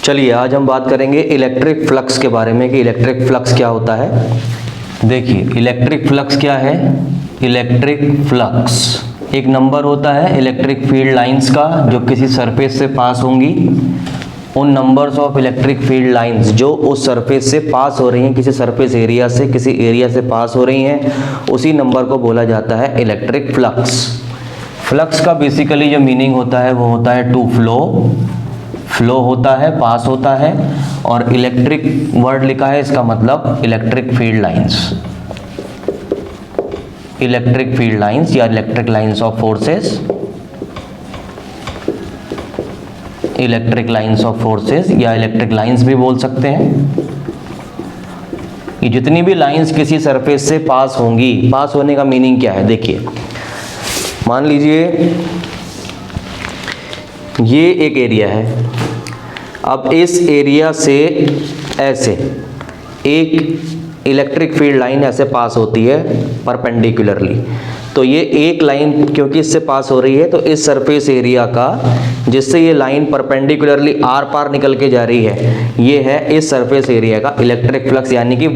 चलिए आज हम बात करेंगे इलेक्ट्रिक फ्लक्स के बारे में कि इलेक्ट्रिक फ्लक्स क्या होता है। देखिए इलेक्ट्रिक फ्लक्स क्या है। इलेक्ट्रिक फ्लक्स एक नंबर होता है इलेक्ट्रिक फील्ड लाइंस का जो किसी सरफेस से पास होंगी। उन numbers of electric field lines जो उस सरफेस से पास हो रही हैं, किसी सरफेस एरिया से किसी एरिया से पास हो रही हैं, उसी नंबर को बोला जाता है इलेक्ट्रिक फ्लक्स। फ्लक्स का बेसिकली जो मीनिंग होता है वो होता है टू फ्लो। फ्लो होता है, पास होता है, और इलेक्ट्रिक वर्ड लिखा है, इसका मतलब electric field lines. Electric field lines या electric lines of forces, electric lines of forces या इलेक्ट्रिक लाइंस भी बोल सकते हैं। ये जितनी भी लाइंस किसी सरफेस से पास होंगी, पास होने का मीनिंग क्या है। देखिए मान लीजिए ये एक एरिया है। अब इस एरिया से ऐसे एक इलेक्ट्रिक फील्ड लाइन ऐसे पास होती है परपेंडिकुलरली। तो ये एक लाइन क्योंकि इससे पास हो रही है तो इस सरफेस एरिया का जिससे ये लाइन परपेंडिकुलरली आर पार निकल के जा रही है, ये है इस सरफेस एरिया का इलेक्ट्रिक फ्लक्स, यानी कि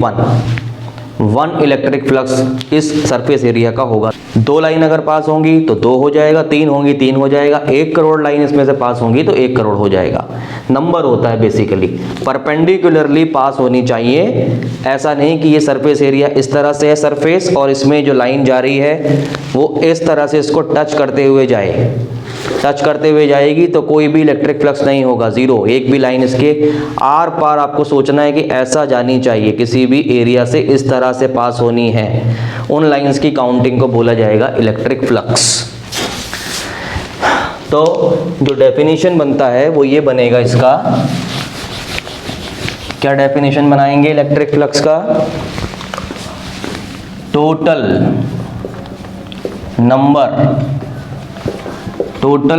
वन इलेक्ट्रिक फ्लक्स इस सरफेस एरिया का होगा। दो लाइन अगर पास होंगी तो दो हो जाएगा, तीन होंगी तीन हो जाएगा, 1 करोड़ लाइन इसमें से पास होंगी तो 1 करोड़ हो जाएगा। नंबर होता है बेसिकली, परपेंडिकुलरली पास होनी चाहिए। ऐसा नहीं कि ये सरफेस एरिया इस तरह से है सरफेस और इसमें जो लाइन जा रही है वो इस तरह से इसको टच करते हुए जाए। टच करते हुए जाएगी तो कोई भी इलेक्ट्रिक फ्लक्स नहीं होगा, जीरो। एक भी लाइन इसके आर पार आपको सोचना है कि ऐसा जानी चाहिए, किसी भी एरिया से इस तरह से पास होनी है। उन लाइंस की काउंटिंग को बोला जाएगा इलेक्ट्रिक फ्लक्स। तो जो डेफिनेशन बनता है वो ये बनेगा इसका। क्या डेफिनेशन बनाएंगे इलेक्ट्रिक फ्लक्स का? Total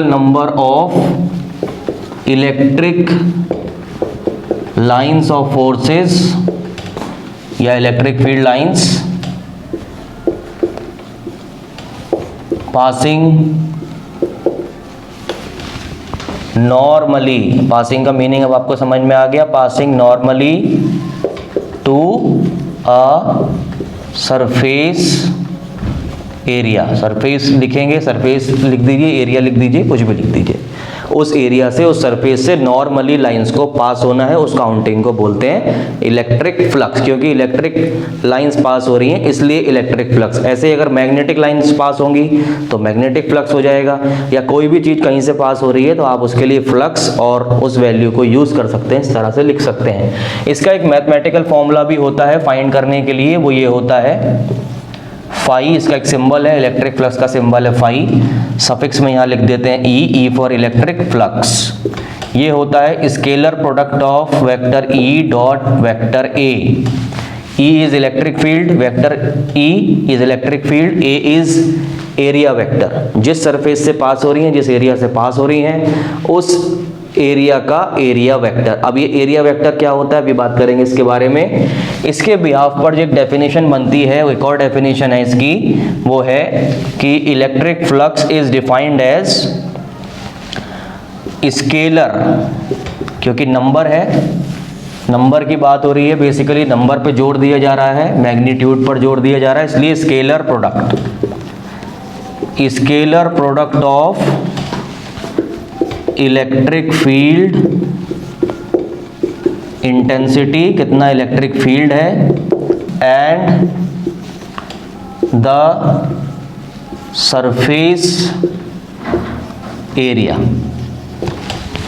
number of electric lines of forces या electric field lines passing normally. Passing का मीनिंग अब आपको समझ में आ गया। Passing normally to a surface area. Surface लिखेंगे, सरफेस लिख दीजिए, एरिया लिख दीजिए, कुछ भी लिख दीजिए। उस एरिया से, उस सरफेस से नॉर्मली लाइंस को पास होना है, उस काउंटिंग को बोलते हैं इलेक्ट्रिक फ्लक्स। क्योंकि इलेक्ट्रिक लाइंस पास हो रही हैं इसलिए इलेक्ट्रिक फ्लक्स। ऐसे अगर मैग्नेटिक लाइंस पास होंगी तो मैग्नेटिक फ्लक्स हो जाएगा, या कोई भी चीज़ कहीं से पास हो रही है तो आप उसके लिए फ्लक्स और उस वैल्यू को यूज़ कर सकते हैं, इस तरह से लिख सकते हैं। इसका एक मैथमेटिकल फॉर्मूला भी होता है फाइंड करने के लिए, वो ये होता है फाई। इसका एक सिंबल है, इलेक्ट्रिक फ्लक्स का सिंबल है फाई। सफिक्स में यहाँ लिख देते हैं ई फॉर इलेक्ट्रिक फ्लक्स। ये होता है scalar product of vector E dot vector A. E is electric field, vector E is electric field, A is area vector. जिस सरफेस से पास हो रही हैं, जिस एरिया से पास हो रही हैं, उस एरिया का एरिया वेक्टर। अब ये एरिया वेक्टर क्या होता है अभी बात करेंगे इसके बारे में। इसके बिहाफ पर जो एक डेफिनेशन बनती है, एक और डेफिनेशन है इसकी, वो है कि electric flux is defined as scalar. क्योंकि नंबर है, नंबर की बात हो रही है, बेसिकली नंबर पे जोर दिया जा रहा है, मैग्नीट्यूड पर जोर दिया जा रहा है, इसलिए scalar product of electric field intensity, कितना इलेक्ट्रिक फील्ड है, एंड द सरफेस एरिया।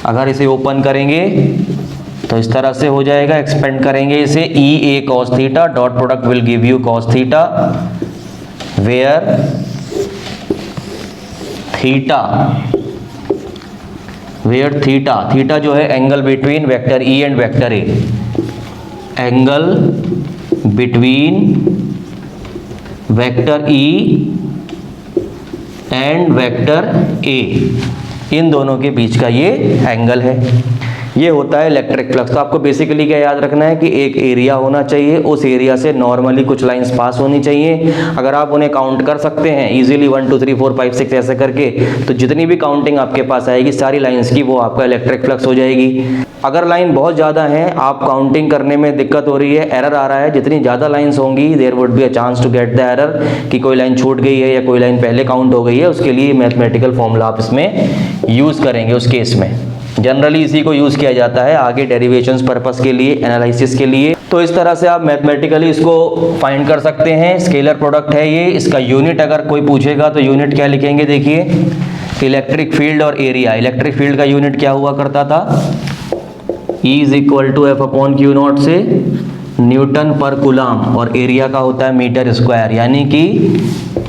अगर इसे ओपन करेंगे तो इस तरह से हो जाएगा, एक्सपेंड करेंगे इसे, E A cos theta dot product will give you cos theta, where theta जो है angle between vector E and vector A. Angle between vector E and vector A, इन दोनों के बीच का ये एंगल है। ये होता है इलेक्ट्रिक फ्लक्स। तो आपको बेसिकली क्या याद रखना है कि एक एरिया होना चाहिए, उस एरिया से नॉर्मली कुछ लाइंस पास होनी चाहिए। अगर आप उन्हें काउंट कर सकते हैं इजीली 1 2 3 4 5 6 ऐसे करके, तो जितनी भी काउंटिंग आपके पास आएगी सारी लाइंस की, वो आपका इलेक्ट्रिक फ्लक्स हो जाएगी। अगर लाइन बहुत ज़्यादा है, आप काउंटिंग करने में दिक्कत हो रही है, एरर आ रहा है, जितनी ज़्यादा लाइंस होंगी there would be a chance to get the error कि कोई लाइन छूट गई है या कोई लाइन पहले काउंट हो गई है। उसके लिए मैथमेटिकल फॉर्मूला आप इसमें यूज़ करेंगे। उस केस में जनरली इसी को यूज़ किया जाता है आगे डेरिवेशंस पर्पस के लिए, एनालिसिस के लिए। तो इस तरह से आप मैथमेटिकली इसको फाइंड कर सकते हैं। स्केलर प्रोडक्ट है ये। इसका यूनिट अगर कोई पूछेगा तो यूनिट क्या लिखेंगे, देखिए इलेक्ट्रिक फील्ड और एरिया। इलेक्ट्रिक फील्ड का यूनिट क्या हुआ करता था, E is equal to F upon Q naught से न्यूटन पर कूलाम, और एरिया का होता है मीटर स्क्वायर, यानी कि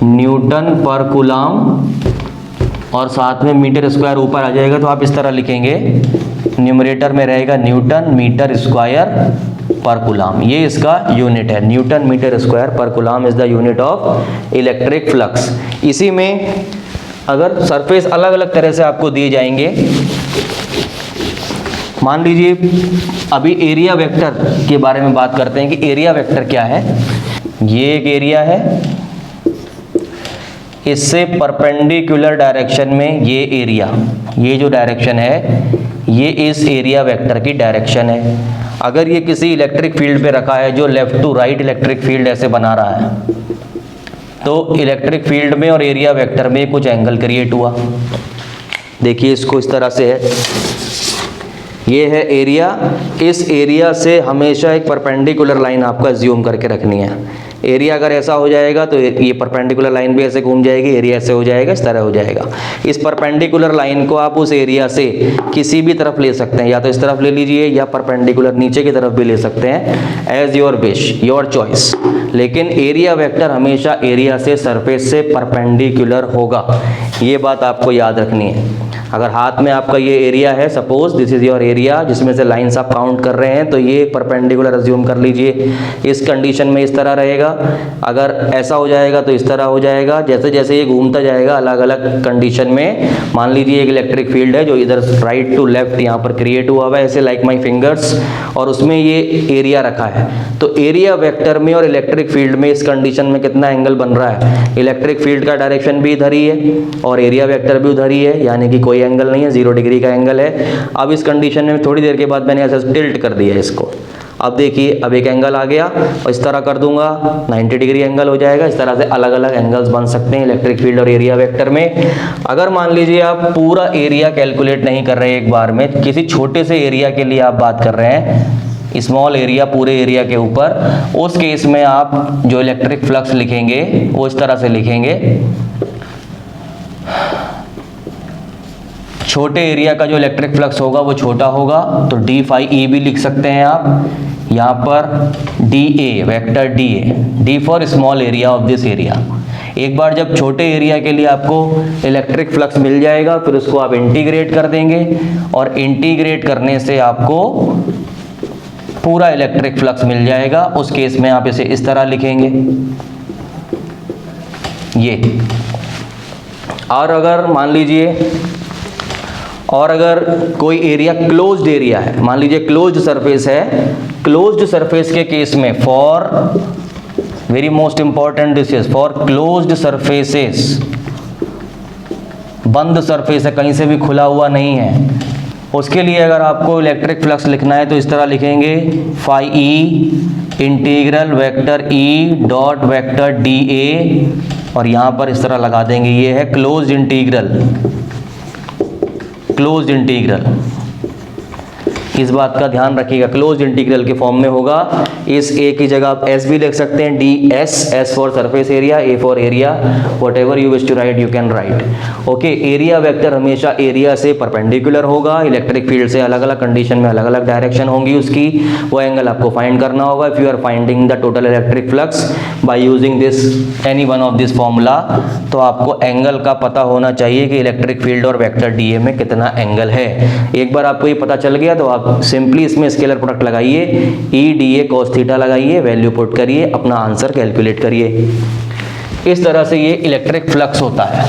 न्यूटन पर कूलाम और साथ में मीटर स्क्वायर ऊपर आ जाएगा। तो आप इस तरह लिखेंगे, न्यूमरेटर में रहेगा न्यूटन मीटर स्क्वायर पर कूलाम, ये इसका यूनिट है। न्यूटन मीटर स्क्वायर पर coulomb is the unit of electric flux. इसी में अगर सरफेस अलग अलग तरह से आपको दिए जाएंगे, मान लीजिए अभी एरिया वेक्टर के बारे में बात करते हैं कि एरिया वेक्टर क्या है। ये एक एरिया है, इससे परपेंडिकुलर डायरेक्शन में ये एरिया, ये जो डायरेक्शन है ये इस एरिया वेक्टर की डायरेक्शन है। अगर ये किसी इलेक्ट्रिक फील्ड पे रखा है जो left to right electric field ऐसे बना रहा है, तो इलेक्ट्रिक फील्ड में और एरिया वेक्टर में कुछ एंगल क्रिएट हुआ। देखिए इसको इस तरह से है, ये है एरिया। इस एरिया से हमेशा एक परपेंडिकुलर लाइन आपका ज्यूम करके रखनी है। एरिया अगर ऐसा हो जाएगा तो ये परपेंडिकुलर लाइन भी ऐसे घूम जाएगी, एरिया ऐसे हो जाएगा, इस तरह हो जाएगा। इस परपेंडिकुलर लाइन को आप उस एरिया से किसी भी तरफ ले सकते हैं, या तो इस तरफ ले लीजिए या परपेंडिकुलर नीचे की तरफ भी ले सकते हैं, as your wish, your choice. लेकिन एरिया वेक्टर हमेशा एरिया से सरफेस से परपेंडिकुलर होगा, ये बात आपको याद रखनी है। अगर हाथ में आपका ये एरिया है, suppose this is your area, जिसमें से लाइंस आप काउंट कर रहे हैं, तो ये परपेंडिकुलर अज्यूम कर लीजिए। इस कंडीशन में इस तरह रहेगा, अगर ऐसा हो जाएगा तो इस तरह हो जाएगा। जैसे जैसे ये घूमता जाएगा अलग अलग कंडीशन में, मान लीजिए एक इलेक्ट्रिक फील्ड है जो इधर राइट टू लेफ्ट यहाँ पर क्रिएट हुआ हुआ है, ऐसे लाइक माई फिंगर्स, और उसमें ये एरिया रखा है। तो एरिया वेक्टर में और इलेक्ट्रिक फील्ड में इस कंडीशन में कितना एंगल बन रहा है, इलेक्ट्रिक फील्ड का डायरेक्शन भी इधर ही है और एरिया वेक्टर भी उधर ही है, यानी कि कोई एंगल नहीं है, 0 डिग्री का एंगल है। अब इस कंडीशन में थोड़ी देर के बाद मैंने ऐसे टिल्ट कर दिया इसको। अब देखिए अब एक एंगल आ गया और इस तरह कर दूंगा 90 डिग्री एंगल हो जाएगा। इस तरह से अलग अलग एंगल्स बन सकते हैं इलेक्ट्रिक फील्ड और एरिया वेक्टर में। अगर मान लीजिए आप पूरा एरिया कैलकुलेट नहीं कर रहे एक बार में, किसी छोटे से एरिया के लिए आप बात कर रहे हैं, स्मॉल एरिया पूरे एरिया के ऊपर, उस केस में आप जो इलेक्ट्रिक फ्लक्स लिखेंगे वो इस तरह से लिखेंगे। छोटे एरिया का जो इलेक्ट्रिक फ्लक्स होगा वो छोटा होगा, तो डी फाई ई भी लिख सकते हैं आप। यहाँ पर D A vector D A, D for small area of this area. एक बार जब छोटे एरिया के लिए आपको इलेक्ट्रिक फ्लक्स मिल जाएगा, फिर उसको आप इंटीग्रेट कर देंगे, और इंटीग्रेट करने से आपको पूरा इलेक्ट्रिक फ्लक्स मिल जाएगा। उस केस में आप इसे इस तरह लिखेंगे ये। और अगर मान लीजिए और अगर कोई एरिया क्लोज्ड एरिया है, मान लीजिए क्लोज्ड सरफेस है, क्लोज्ड सरफेस के केस में for very most important this is for closed surfaces, बंद सरफेस है, कहीं से भी खुला हुआ नहीं है, उसके लिए अगर आपको इलेक्ट्रिक फ्लक्स लिखना है तो इस तरह लिखेंगे phi E integral vector E dot vector D A, और यहाँ पर इस तरह लगा देंगे, ये है क्लोज्ड इंटीग्रल। क्लोज्ड इंटीग्रल, इस बात का ध्यान रखिएगा, क्लोज्ड इंटीग्रल के फॉर्म में होगा। इस ए की जगह आप एस भी लिख सकते हैं, D S, S for surface area, A for area, whatever you wish to write you can write. Okay, area vector हमेशा एरिया से परपेंडिकुलर होगा, इलेक्ट्रिक फील्ड से अलग अलग कंडीशन में अलग अलग डायरेक्शन होंगी उसकी, वो एंगल आपको फाइंड करना होगा। If you are finding the total electric flux by using this any one of this formula, तो आपको एंगल का पता होना चाहिए कि इलेक्ट्रिक फील्ड और वेक्टर डी ए में कितना एंगल है। एक बार आपको ये पता चल गया तो आप सिंपली इसमें स्केलर प्रोडक्ट लगाइए, E D A cos theta लगाइए, वैल्यू पुट करिए, अपना आंसर कैलकुलेट करिए। इस तरह से ये इलेक्ट्रिक फ्लक्स होता है।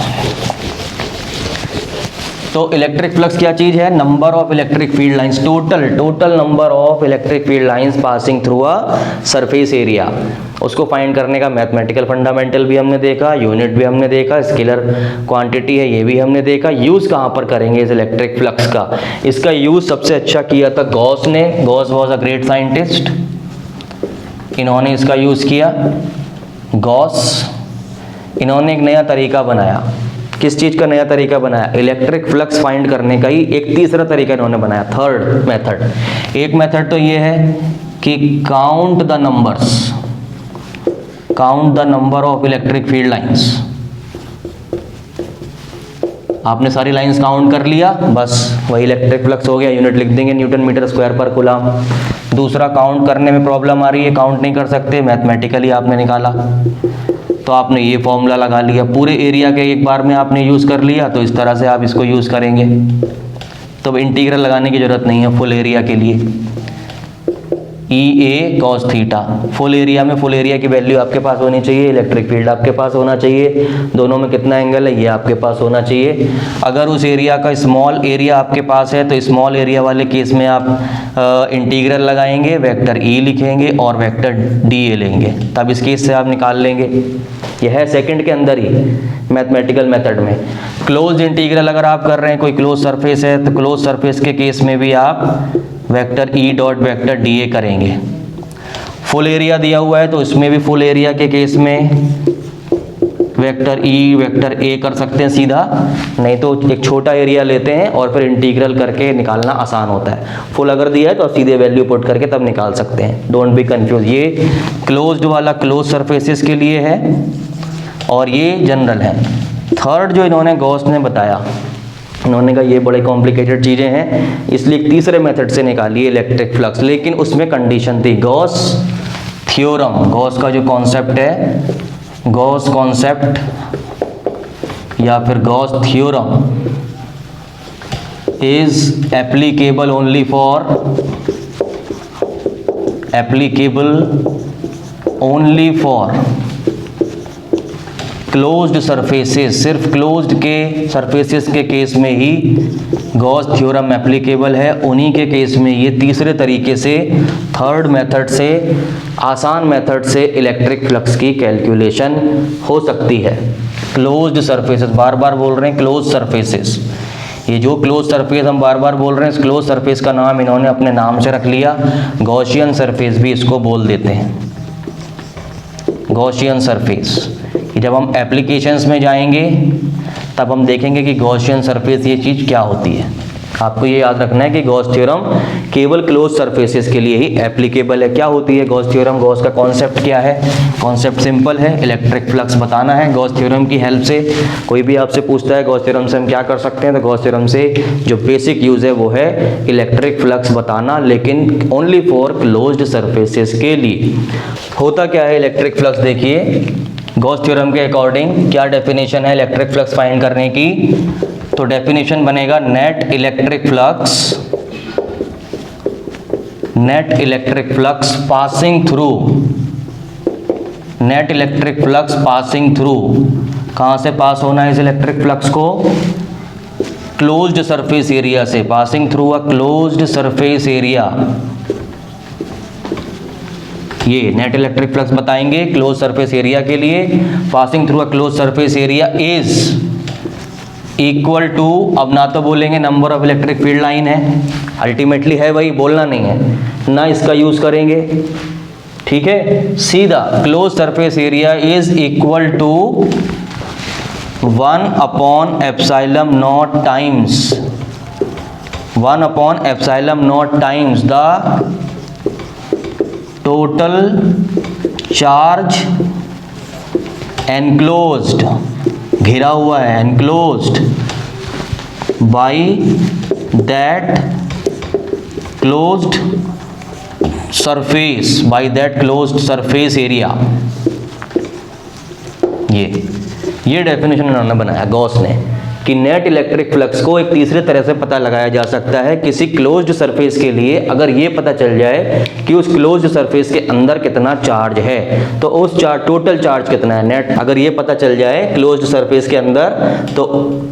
तो इलेक्ट्रिक फ्लक्स क्या चीज है? Number of electric field lines, total number of electric field lines passing through a surface area. उसको फाइंड करने का मैथमेटिकल फंडामेंटल भी हमने देखा, यूनिट भी हमने देखा, स्केलर क्वांटिटी है ये भी हमने देखा। यूज कहाँ पर करेंगे इस इलेक्ट्रिक फ्लक्स का? इसका यूज सबसे अच्छा किया था गॉस ने। Gauss was a great scientist, इन्होंने इसका यूज किया। गॉस, इन्होंने एक नया तरीका बनाया। किस चीज का नया तरीका बनाया? इलेक्ट्रिक फ्लक्स फाइंड करने का ही एक तीसरा तरीका इन्होंने बनाया, थर्ड मेथड। एक मेथड तो ये है कि count the number of electric field lines. आपने सारी लाइंस काउंट कर लिया, बस वही इलेक्ट्रिक फ्लक्स हो गया, यूनिट लिख देंगे न्यूटन मीटर स्क्वायर पर कूलम। दूसरा, काउंट करने में प्रॉब्लम आ रही है, काउंट नहीं कर सकते, मैथमेटिकली आपने निकाला तो आपने ये फॉर्मूला लगा लिया, पूरे एरिया के एक बार में आपने यूज़ कर लिया, तो इस तरह से आप इसको यूज़ करेंगे। तो इंटीग्रल लगाने की ज़रूरत नहीं है फुल एरिया के लिए। EA cos theta, full area में फुल एरिया की वैल्यू आपके पास होनी चाहिए, इलेक्ट्रिक फील्ड आपके पास होना चाहिए, दोनों में कितना एंगल है ये आपके पास होना चाहिए। अगर उस एरिया का स्मॉल एरिया आपके पास है तो स्मॉल एरिया वाले केस में आप इंटीग्रल लगाएंगे, वेक्टर E लिखेंगे और वेक्टर DA लेंगे, तब इस केस से आप निकाल लेंगे। यह है सेकंड के अंदर ही मैथमेटिकल मेथड में। क्लोज इंटीग्रल अगर आप कर रहे हैं, कोई क्लोज सरफेस है तो क्लोज सरफेस के केस में भी आप vector E dot vector DA करेंगे। फुल एरिया दिया हुआ है तो इसमें भी फुल एरिया के केस में वेक्टर E वेक्टर A कर सकते हैं सीधा, नहीं तो एक छोटा एरिया लेते हैं और फिर इंटीग्रल करके निकालना आसान होता है। फुल अगर दिया है तो सीधे वैल्यू पुट करके तब निकाल सकते हैं, डोंट बी कंफ्यूज। ये क्लोज्ड वाला क्लोज सरफेसेस के लिए है और ये जनरल है। थर्ड जो इन्होंने गॉस ने बताया, इन्होंने कहा ये बड़े कॉम्प्लिकेटेड चीज़ें हैं, इसलिए एक तीसरे मेथड से निकालिए इलेक्ट्रिक फ्लक्स, लेकिन उसमें कंडीशन थी गॉस थ्योरम। गॉस का जो कॉन्सेप्ट है, गॉस कॉन्सेप्ट या फिर Gauss theorem is applicable only for closed surfaces. सिर्फ क्लोज्ड के सरफेसेस के केस में ही गॉस थ्योरम एप्लीकेबल है, उन्हीं के केस में ये तीसरे तरीके से, थर्ड मेथड से, आसान मेथड से इलेक्ट्रिक फ्लक्स की कैलकुलेशन हो सकती है। क्लोज्ड सरफेसेस, बार बार बोल रहे हैं क्लोज सरफेसेस। ये जो क्लोज सरफेस हम बार बार बोल रहे हैं, इस क्लोज सरफेस का नाम इन्होंने अपने नाम से रख लिया, गॉसियन सरफेस भी इसको बोल देते हैं, गॉसियन सरफेस। जब हम एप्लीकेशंस में जाएंगे तब हम देखेंगे कि गॉसियन सरफेस ये चीज़ क्या होती है। आपको ये याद रखना है कि गॉस थ्योरम केवल क्लोज सरफेसेस के लिए ही एप्लीकेबल है। क्या होती है गॉस थ्योरम? गॉस का कॉन्सेप्ट क्या है? कॉन्सेप्ट सिंपल है, इलेक्ट्रिक फ्लक्स बताना है गॉस थ्योरम की हेल्प से। कोई भी आपसे पूछता है गॉस थ्योरम से हम क्या कर सकते हैं, तो गॉस थ्योरम से जो बेसिक यूज है वो है इलेक्ट्रिक फ्लक्स बताना, लेकिन ओनली फॉर क्लोज्ड सरफेसेस के लिए। होता क्या है इलेक्ट्रिक फ्लक्स? देखिए गॉस थ्योरम के अकॉर्डिंग क्या डेफिनेशन है इलेक्ट्रिक फ्लक्स फाइंड करने की? तो डेफिनेशन बनेगा net electric flux passing through, कहां से पास होना है इस इलेक्ट्रिक फ्लक्स को? क्लोज्ड सरफेस एरिया से, passing through a closed surface area. ये नेट इलेक्ट्रिक फ्लक्स बताएंगे क्लोज सरफेस एरिया के लिए, passing through a close surface area is equal to, अब ना तो बोलेंगे number of electric field line है, अल्टीमेटली है वही, बोलना नहीं है, ना इसका यूज करेंगे, ठीक है, सीधा close surface area is equal to 1 upon epsilon naught times the total charge enclosed, घिरा हुआ है, enclosed by that closed surface area. ये डेफिनेशन इन्होंने बनाया गॉस ने। कि नेट इलेक्ट्रिक फ्लक्स को एक तीसरे तरह से पता लगाया जा सकता है किसी क्लोज्ड सरफेस के लिए। अगर ये पता चल जाए कि उस क्लोज्ड सरफेस के अंदर कितना चार्ज है, तो उस चार्ज टोटल चार्ज कितना है नेट, अगर ये पता चल जाए क्लोज्ड सरफेस के अंदर, तो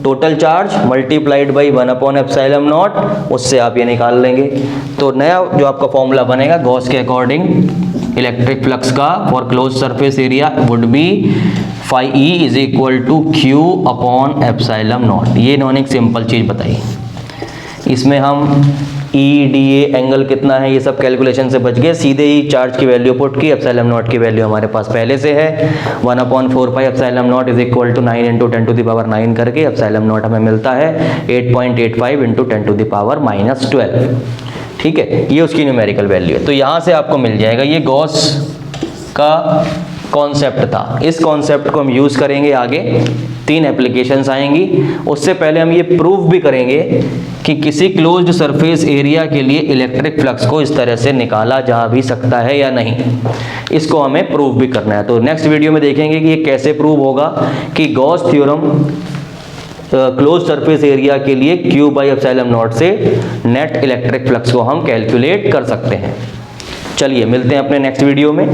टोटल चार्ज मल्टीप्लाइड बाई 1/ε0, उससे आप ये निकाल लेंगे। तो नया जो आपका फॉर्मूला बनेगा गॉस के अकॉर्डिंग इलेक्ट्रिक फ्लक्स का for close surface area would be phi E is equal to Q upon ε0। ये इन्होंने एक सिंपल चीज बताई। इसमें हम EDA एंगल कितना है ये सब कैलकुलेशन से बच गए, सीधे ही चार्ज की वैल्यू पुट की, ε0 की वैल्यू हमारे पास पहले से है 1/4πε0 इज इक्वल टू 9 × 10⁻⁹ करके ε0 हमें मिलता है 8.85 × 10⁻⁻12। ठीक है, ये उसकी न्यूमेरिकल वैल्यू है। तो यहाँ से आपको मिल जाएगा, ये गॉस का कॉन्सेप्ट था। इस कॉन्सेप्ट को हम यूज़ करेंगे आगे, 3 एप्लीकेशंस आएंगी। उससे पहले हम ये प्रूव भी करेंगे कि किसी क्लोज्ड सरफेस एरिया के लिए इलेक्ट्रिक फ्लक्स को इस तरह से निकाला जा भी सकता है या नहीं, इसको हमें प्रूव भी करना है। तो नेक्स्ट वीडियो में देखेंगे कि ये कैसे प्रूव होगा कि Gauss theorem close surface area के लिए Q/ε0 से नेट इलेक्ट्रिक फ्लक्स को हम कैलकुलेट कर सकते हैं। चलिए मिलते हैं अपने नेक्स्ट वीडियो में।